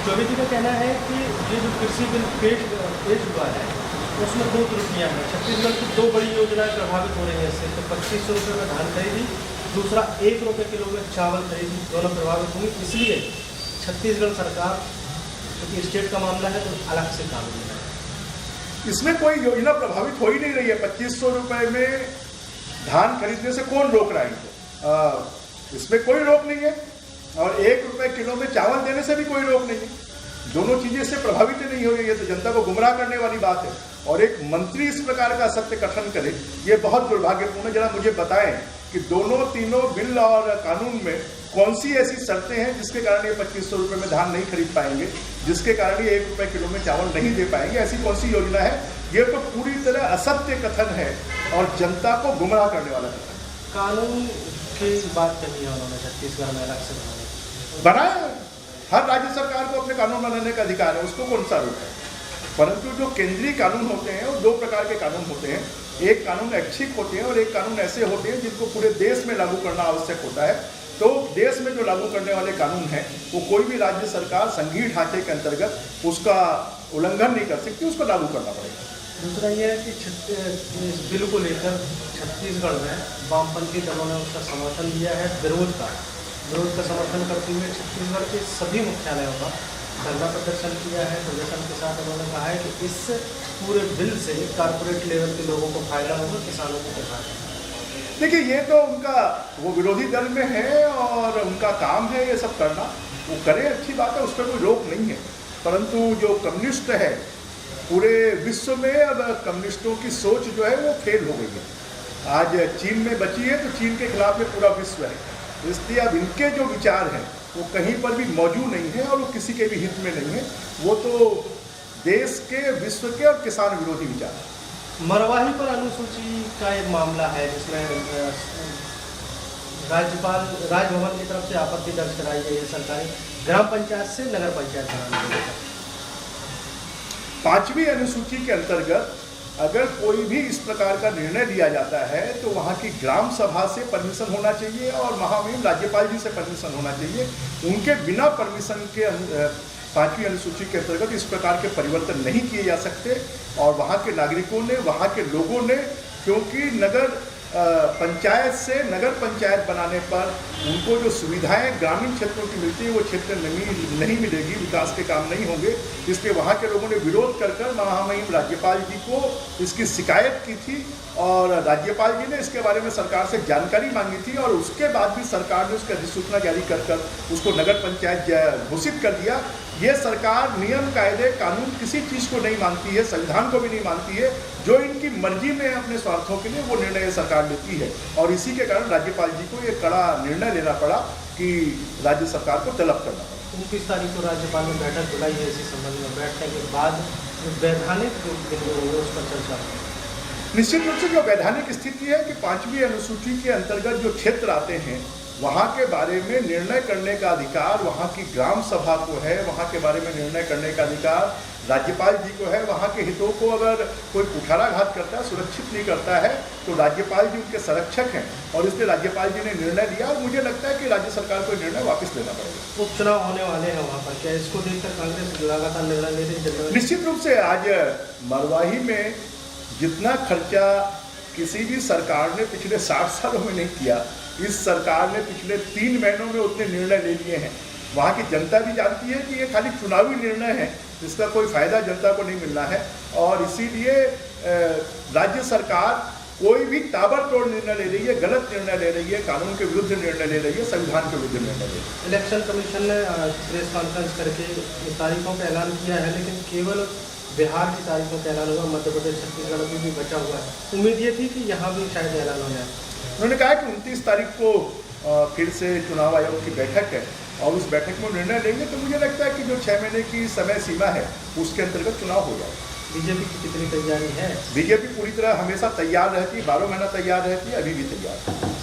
चौबे जी का कहना है कि ये जो कृषि बिल पेश हुआ है उसमें दो त्रुटियां हैं। छत्तीसगढ़ की दो बड़ी योजनाएं प्रभावित हो रही हैं इससे। तो 2500 रुपये में धान खरीदी, दूसरा 1 रुपये किलो में चावल खरीदी, दोनों प्रभावित होंगी। इसलिए छत्तीसगढ़ सरकार, क्योंकि स्टेट का मामला है, तो अलग से कानून है। इसमें कोई योजना प्रभावित हो ही नहीं रही है। 2500 रुपये में धान खरीदने से कौन रोक रहा है इनको? इसमें कोई रोक नहीं है। और 1 रुपये किलो में चावल देने से भी कोई रोक नहीं है। दोनों चीजें से प्रभावित नहीं हो रही है। तो जनता को गुमराह करने वाली बात है। और एक मंत्री इस प्रकार का सत्य कथन करे, ये बहुत दुर्भाग्यपूर्ण है। जरा मुझे बताएं कि दोनों तीनों बिल और कानून में कौन सी ऐसी शर्तें हैं जिसके कारण ये 2500 रुपये में धान नहीं खरीद पाएंगे, जिसके कारण ये 1 रुपये किलो में चावल नहीं दे पाएंगे? ऐसी कौन सी योजना है? ये तो पूरी तरह असत्य कथन है और जनता को गुमराह करने वाला कथन। कानून की बात करनी है उन्होंने छत्तीसगढ़ में अलग से बनाया। हर राज्य सरकार को अपने कानून बनाने का अधिकार है, उसको कौन सा रोक है? परंतु जो केंद्रीय कानून होते हैं वो दो प्रकार के कानून होते हैं। एक कानून ऐच्छिक होते हैं और एक कानून ऐसे होते हैं जिनको पूरे देश में लागू करना आवश्यक होता है। तो देश में जो लागू करने वाले कानून हैं वो कोई भी राज्य सरकार संघीय ढांचे के अंतर्गत उसका उल्लंघन नहीं कर सकती, उसको लागू करना पड़ेगा। दूसरा यह है कि इस बिल को लेकर छत्तीसगढ़ में वामपंथी दलों ने उसका समर्थन दिया है। विरोध का समर्थन करते हुए छत्तीसगढ़ के सभी मुख्यालयों का धरना प्रदर्शन किया है। प्रदर्शन के साथ उन्होंने कहा है कि इस पूरे बिल से कारपोरेट लेवल के लोगों को फायदा होगा, किसानों को फायदा। देखिए, ये तो वो विरोधी दल में है और उनका काम है ये सब करना। वो करे, अच्छी बात है, उस पर कोई रोक नहीं है। परंतु जो कम्युनिस्ट है पूरे विश्व में, अब कम्युनिस्टों की सोच जो है वो फेल हो गई है। आज चीन में बची है तो चीन के खिलाफ में पूरा विश्व है। इसलिए अब इनके जो विचार हैं वो कहीं पर भी मौजूद नहीं है और वो किसी के भी हित में नहीं है। वो तो देश के, विश्व के और किसान विरोधी विचार है। मरवाही पर अनुसूची का एक मामला है जिसमें राजभवन की तरफ से आपत्ति दर्ज कराई गई है सरकारी ग्राम पंचायत से नगर पंचायत बनाने के लिए। 5वीं अनुसूची के अंतर्गत अगर कोई भी इस प्रकार का निर्णय लिया जाता है तो वहाँ की ग्राम सभा से परमिशन होना चाहिए और महामहिम राज्यपाल जी से परमिशन होना चाहिए। उनके बिना परमिशन के 5वीं अनुसूची के अंतर्गत इस प्रकार के परिवर्तन नहीं किए जा सकते। और वहाँ के नागरिकों ने, वहाँ के लोगों ने, क्योंकि नगर पंचायत से नगर पंचायत बनाने पर उनको जो सुविधाएं ग्रामीण क्षेत्रों की मिलती है वो क्षेत्र नहीं मिलेगी, विकास के काम नहीं होंगे। इसलिए वहाँ के लोगों ने विरोध कर महामहिम राज्यपाल जी को इसकी शिकायत की थी और राज्यपाल जी ने इसके बारे में सरकार से जानकारी मांगी थी और उसके बाद भी सरकार ने उसकी अधिसूचना जारी कर उसको नगर पंचायत घोषित कर दिया। ये सरकार नियम, कायदे, कानून किसी चीज़ को नहीं मानती है, संविधान को भी नहीं मानती है। जो इनकी मर्जी में अपने स्वार्थों के लिए वो निर्णय सरकार लेती है और इसी के कारण राज्यपाल जी को ये कड़ा निर्णय लेना पड़ा कि राज्य सरकार को तलब करना पड़ा। 29 तारीख को राज्यपाल ने बैठक बुलाई है इसी संबंध में। बैठने के बाद वैधानिक बिंदु होंगे उस पर चर्चा होगी। निश्चित रूप से जो वैधानिक स्थिति है कि 5वीं अनुसूची के अंतर्गत जो क्षेत्र आते हैं वहाँ के बारे में निर्णय करने का अधिकार वहाँ की ग्राम सभा को है। वहाँ के बारे में निर्णय करने का अधिकार राज्यपाल जी को है। वहाँ के हितों को अगर कोई कुठाराघात करता है, सुरक्षित नहीं करता है तो राज्यपाल जी उनके संरक्षक हैं और इसलिए राज्यपाल जी ने निर्णय लिया और मुझे लगता है कि राज्य सरकार को निर्णय वापस लेना पड़ेगा। उपचुनाव होने वाले हैं वहाँ पर, क्या इसको देखकर कांग्रेस लगातार निर्णय ले रही है? निश्चित रूप से आज मरवाही में जितना खर्चा किसी भी सरकार ने पिछले 60 सालों में नहीं किया, इस सरकार ने पिछले 3 महीनों में उतने निर्णय ले लिए हैं। वहाँ की जनता भी जानती है कि ये खाली चुनावी निर्णय है, जिसका कोई फायदा जनता को नहीं मिलना है और इसीलिए राज्य सरकार कोई भी ताबड़तोड़ निर्णय ले रही है, गलत निर्णय ले रही है, कानून के विरुद्ध निर्णय ले रही है, संविधान के विरुद्ध निर्णय ले रही है। इलेक्शन कमीशन ने प्रेस कॉन्फ्रेंस करके तारीखों का ऐलान किया है, लेकिन केवल बिहार की तारीखों का ऐलान हुआ, मध्य प्रदेश, छत्तीसगढ़ में भी बचा हुआ है। उम्मीद ये थी कि यहाँ भी शायद ऐलान हो जाए। उन्होंने कहा कि 29 तारीख को फिर से चुनाव आयोग की बैठक है और उस बैठक में निर्णय लेंगे। तो मुझे लगता है कि जो 6 महीने की समय सीमा है उसके अंतर्गत चुनाव हो जाए। बीजेपी की कितनी तैयारी है? बीजेपी पूरी तरह हमेशा तैयार रहती है, 12 महीना तैयार रहती है, अभी भी तैयार है।